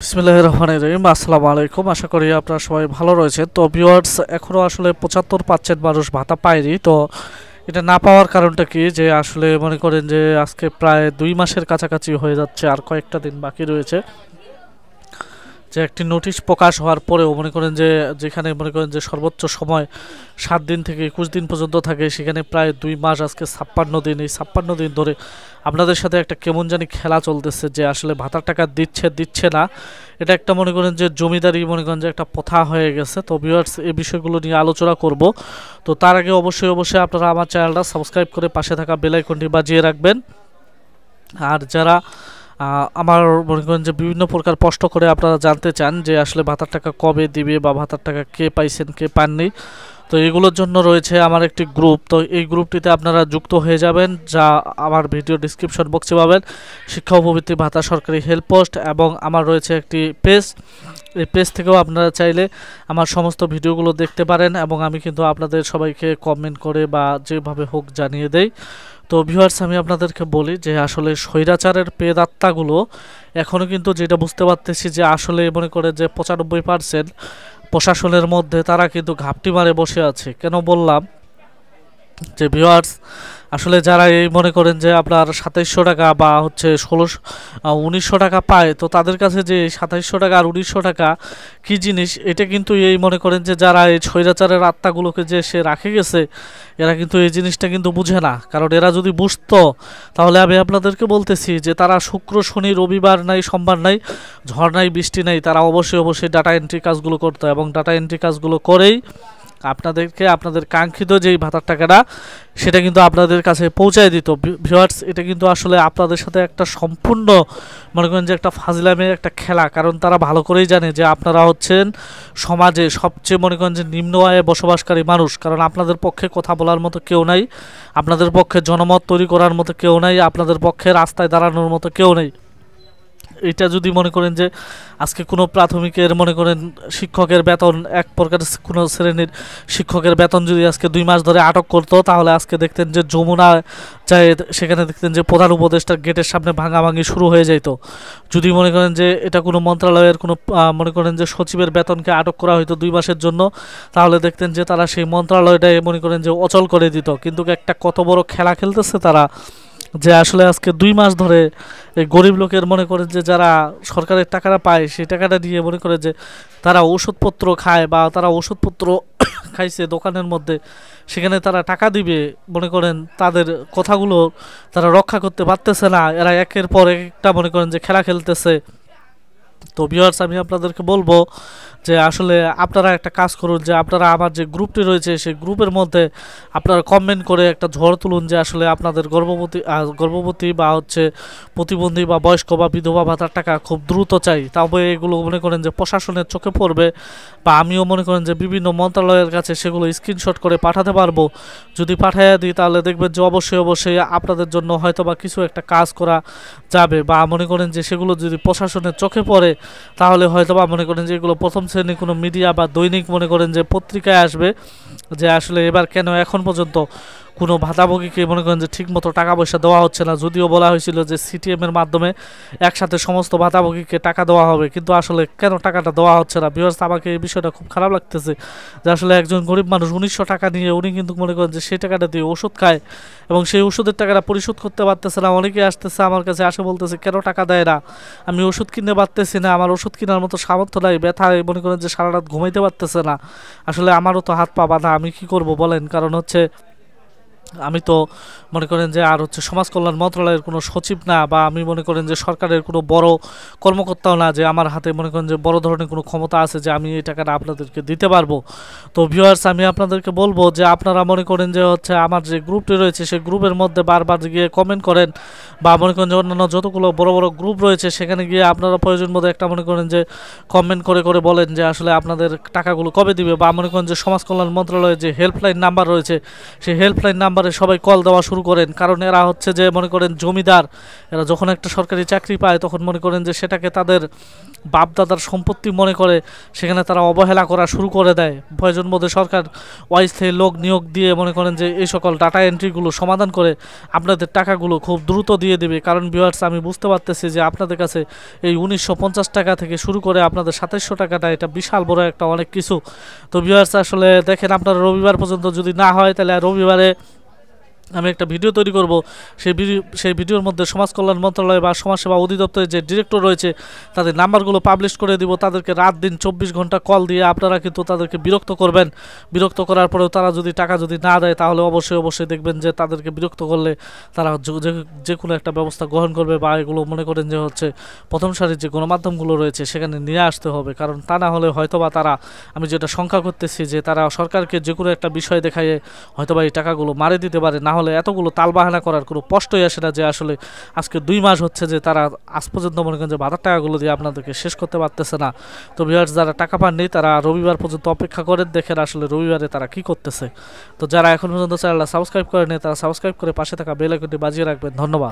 বিসমিল্লাহির রহমানির রহিম। আসসালামু আলাইকুম। আশা করি আপনারা সবাই ভালো রয়েছেন। তো ভিউয়ার্স, এখনও আসলে ৭৫% মানুষ ভাতা পায়নি। তো এটা না পাওয়ার কারণটা কি, যে আসলে মনে করেন যে আজকে প্রায় ২ মাসের কাছাকাছি হয়ে যাচ্ছে, আর কয়েকটা দিন বাকি রয়েছে। যে একটি নোটিশ প্রকাশ হওয়ার পরেও মনে করেন যে যেখানে মনে করেন যে সর্বোচ্চ সময় ৭ দিন থেকে ২১ দিন পর্যন্ত থাকে, সেখানে প্রায় ২ মাস, আজকে ৫৬ দিন। এই ৫৬ দিন ধরে আপনাদের সাথে একটা কেমন জানি খেলা চলতেছে, যে আসলে ভাতার টাকা দিচ্ছে না। এটা একটা মনে করেন যে জমিদারি মনে করেন যে একটা প্রথা হয়ে গেছে। তো ভিউয়ার্স, এই বিষয়গুলো নিয়ে আলোচনা করব। তো তার আগে অবশ্যই আপনারা আমার চ্যানেলটা সাবস্ক্রাইব করে পাশে থাকা বেল আইকনটি বাজিয়ে রাখবেন। আর যারা আমার মনে করেন যে বিভিন্ন প্রকার প্রশ্ন করে আপনারা জানতে চান যে আসলে ভাতার টাকা কবে দিবে বা ভাতার টাকা কে পাইছেন কে পাননি, তো এগুলোর জন্য রয়েছে আমার একটি গ্রুপ। তো এই গ্রুপটিতে আপনারা যুক্ত হয়ে যাবেন, যা আমার ভিডিও ডিসক্রিপশন বক্সে পাবেন। শিক্ষা উপবৃত্তি ভাতা সরকারি হেল্প পোস্ট, এবং আমার রয়েছে একটি পেজ। এই পেজ থেকেও আপনারা চাইলে আমার সমস্ত ভিডিওগুলো দেখতে পারেন, এবং আমি কিন্তু আপনাদের সবাইকে কমেন্ট করে বা যেভাবে হোক জানিয়ে দেই। তো ভিউয়ার্স, আমি আপনাদেরকে বলি যে আসলে স্বৈরাচারের পেদাত্তাগুলো এখনও কিন্তু যেটা বুঝতে পারতেছি, যে আসলে মনে করে যে ৯৫% প্রশাসনের মধ্যে তারা কিন্তু ঘাপটি মারে বসে আছে। কেন বললাম যে ভিউয়ার্স, আসলে যারা এই মনে করেন যে আপনার ২৭০০ টাকা বা হচ্ছে ১৯০০ টাকা পায়, তো তাদের কাছে যে ২৭০০ টাকা আর ১৯০০ টাকা কী জিনিস, এটা কিন্তু এই মনে করেন যে যারা এই স্বৈরাচারের আত্মাগুলোকে যে সে রাখে গেছে, এরা কিন্তু এই জিনিসটা কিন্তু বুঝে না। কারণ এরা যদি বুঝতো, তাহলে আমি আপনাদেরকে বলতেছি যে তারা শুক্র শনি রবিবার নাই, সোমবার নাই, ঝড় নাই, বৃষ্টি নাই, তারা অবশ্যই ডাটা এন্ট্রি কাজগুলো করতো, এবং ডাটা এন্ট্রি কাজগুলো করেই আপনাদেরকে আপনাদের কাঙ্ক্ষিত যেই ভাতার টাকাটা, সেটা কিন্তু আপনাদের কাছে পৌঁছায় দিত। ভিউয়ার্স, এটা কিন্তু আসলে আপনাদের সাথে একটা সম্পূর্ণ মনে করেন যে একটা ফাজলামের একটা খেলা। কারণ তারা ভালো করেই জানে যে আপনারা হচ্ছেন সমাজে সবচেয়ে মনে করেন যে নিম্ন আয়ে বসবাসকারী মানুষ। কারণ আপনাদের পক্ষে কথা বলার মতো কেউ নাই, আপনাদের পক্ষে জনমত তৈরি করার মতো কেউ নাই, আপনাদের পক্ষে রাস্তায় দাঁড়ানোর মতো কেউ নেই। এটা যদি মনে করেন যে আজকে কোনো প্রাথমিকের মনে করেন শিক্ষকের বেতন, এক প্রকার কোনো শ্রেণীর শিক্ষকের বেতন যদি আজকে ২ মাস ধরে আটক করতো, তাহলে আজকে দেখতেন যে যমুনা যায়, সেখানে দেখতেন যে প্রধান উপদেষ্টার গেটের সামনে ভাঙাভাঙি শুরু হয়ে যেত। যদি মনে করেন যে এটা কোনো মন্ত্রণালয়ের কোনো মনে করেন যে সচিবের বেতনকে আটক করা হয়তো ২ মাসের জন্য, তাহলে দেখতেন যে তারা সেই মন্ত্রণালয়টাই মনে করেন যে অচল করে দিত। কিন্তু একটা কত বড় খেলা খেলতেছে তারা, যে আসলে আজকে ২ মাস ধরে এই গরিব লোকের মনে করে যে যারা সরকারের টাকাটা পায়, সেই টাকাটা দিয়ে মনে করে যে তারা ওষুধপত্র খায়, বা তারা ওষুধপত্র খাইছে দোকানের মধ্যে, সেখানে তারা টাকা দিবে, মনে করেন তাদের কথাগুলো তারা রক্ষা করতে পারতেছে না। এরা একের পর একটা মনে করেন যে খেলা খেলতেছে। তো ভিউয়ার্স, আমি আপনাদেরকে বলবো যে আসলে আপনারা একটা কাজ করুন, যে আপনারা আমার যে গ্রুপটি রয়েছে সেই গ্রুপের মধ্যে আপনারা কমেন্ট করে একটা ঝড় তুলুন, যে আসলে আপনাদের গর্ভবতী বা হচ্ছে প্রতিবন্ধী বা বয়স্ক বা বিধবা ভাতার টাকা খুব দ্রুত চাই। তবে এগুলো মনে করেন যে প্রশাসনের চোখে পড়বে, বা আমিও মনে করেন যে বিভিন্ন মন্ত্রণালয়ের কাছে সেগুলো স্ক্রিনশট করে পাঠাতে পারবো। যদি পাঠিয়ে দিই, তাহলে দেখবেন যে অবশ্যই আপনাদের জন্য হয়তো বা কিছু একটা কাজ করা যাবে, বা মনে করেন যে সেগুলো যদি প্রশাসনের চোখে পড়ে, তাহলে হয়তো বা মনে করেন যে এগুলো প্রথম শ্রেণী কোনো মিডিয়া বা দৈনিক মনে করেন যে পত্রিকায় আসবে, যে আসলে এবার কেন এখন পর্যন্ত কোনো ভাতাভোগীকে মনে করেন যে ঠিকমতো টাকা পয়সা দেওয়া হচ্ছে না। যদিও বলা হয়েছিল যে সিটিএম এর মাধ্যমে একসাথে সমস্ত ভাতাভোগীকে টাকা দেওয়া হবে, কিন্তু আসলে কেন টাকাটা দেওয়া হচ্ছে না। ভিউয়ার্স, আমাকে এই বিষয়টা খুব খারাপ লাগতেছে, যে আসলে একজন গরিব মানুষ ১৯০০ টাকা নিয়ে উনি কিন্তু মনে করেন যে সেই টাকাটা দিয়ে ওষুধ খায়, এবং সেই ওষুধের টাকাটা পরিশোধ করতে পারতেছে না। অনেকে আসতেছে আমার কাছে, আসে বলতেছে কেন টাকা দেয় না, আমি ওষুধ কিনতে পারতেছি না, আমার ওষুধ কেনার মতো সামর্থ্য নাই, ব্যথায় মনে করেন যে সারা রাত ঘুমাইতে পারতেছে না। আসলে আমারও তো হাত পা বাঁধা, আমি কি করব বলেন। কারণ হচ্ছে আমি তো মনে করেন যে আর হচ্ছে সমাজ কল্যাণ মন্ত্রণালয়ের কোনো সচিব না, বা আমি মনে করেন যে সরকারের কোনো বড় কর্মকর্তাও না, যে আমার হাতে মনে করেন যে বড় ধরনের কোনো ক্ষমতা আছে যে আমি এই টাকাটা আপনাদেরকে দিতে পারবো। তো ভিউয়ার্স, আমি আপনাদেরকে বলবো যে আপনারা মনে করেন যে হচ্ছে আমার যে গ্রুপটি রয়েছে সেই গ্রুপের মধ্যে বারবার গিয়ে কমেন্ট করেন, বা মনে করেন যে অন্যান্য যতগুলো বড় বড় গ্রুপ রয়েছে সেখানে গিয়ে আপনারা প্রয়োজন মতো একটা মনে করেন যে কমেন্ট করে বলেন যে আসলে আপনাদের টাকাগুলো কবে দিবে, বা মনে করেন যে সমাজ কল্যাণ মন্ত্রণালয়ের যে হেল্পলাইন নাম্বার রয়েছে সেই হেল্পলাইন নাম্বার নাম্বারে সবাই কল দেওয়া শুরু করেন, কারণ এরা হচ্ছে যে মনে করেন জমিদার। এরা যখন একটা সরকারি চাকরি পায় তখন মনে করেন যে সেটাকে তাদের বাপদাদার সম্পত্তি মনে করে, সেখানে তারা অবহেলা করা শুরু করে দেয়। প্রয়োজন বোধে সরকার অস্থায়ী লোক নিয়োগ দিয়ে মনে করেন যে এই সকল ডাটা এন্ট্রিগুলো সমাধান করে আপনাদের টাকাগুলো খুব দ্রুত দিয়ে দেবে। কারণ ভিউয়ার্স, আমি বুঝতে পারতেছি যে আপনাদের কাছে এই 1950 টাকা থেকে শুরু করে আপনাদের 2700 টাকাটা, এটা বিশাল বড় একটা অনেক কিছু। তো ভিউয়ার্স, আসলে দেখেন, আপনারা রবিবার পর্যন্ত যদি না হয় তাহলে রবিবারে আমি একটা ভিডিও তৈরি করব। সেই ভিডিওর মধ্যে সমাজ কল্যাণ মন্ত্রণালয় বা সমাজসেবা অধিদপ্তরের যে ডিরেক্টর রয়েছে তাদের নাম্বারগুলো পাবলিশ করে দিব। তাদেরকে রাত দিন 24 ঘন্টা কল দিয়ে আপনারা কিন্তু তাদেরকে বিরক্ত করবেন। বিরক্ত করার পরেও তারা যদি টাকা যদি না দেয় তাহলে অবশ্যই দেখবেন যে তাদেরকে বিরক্ত করলে তারা যে কোনো একটা ব্যবস্থা গ্রহণ করবে, বা এগুলো মনে করেন যে হচ্ছে প্রথম সারির যে গণমাধ্যমগুলো রয়েছে সেখানে নিয়ে আসতে হবে। কারণ তা না হলে হয়তোবা তারা, আমি যেটা শঙ্কা করতেছি, যে তারা সরকারকে যে কোনো একটা বিষয় দেখাইয়ে হয়তোবা এই টাকাগুলো মারে দিতে পারে। না হলে এতগুলো তালবাহানা করার কোনো কষ্টই আসে না, যে আসলে আজকে 2 মাস হচ্ছে যে তারা আজ পর্যন্ত মনে করেন যে ভাতার টাকাগুলো দিয়ে আপনাদেরকে শেষ করতে পারতেছে না। তো ভিউয়ার্স, যারা টাকা পাননি তারা রবিবার পর্যন্ত অপেক্ষা করেন, দেখেন আসলে রবিবারে তারা কি করতেছে। তো যারা এখন পর্যন্ত চ্যানেলটা সাবস্ক্রাইব করেনি তারা সাবস্ক্রাইব করে পাশে থাকা বেল আইকনটি বাজিয়ে রাখবেন। ধন্যবাদ।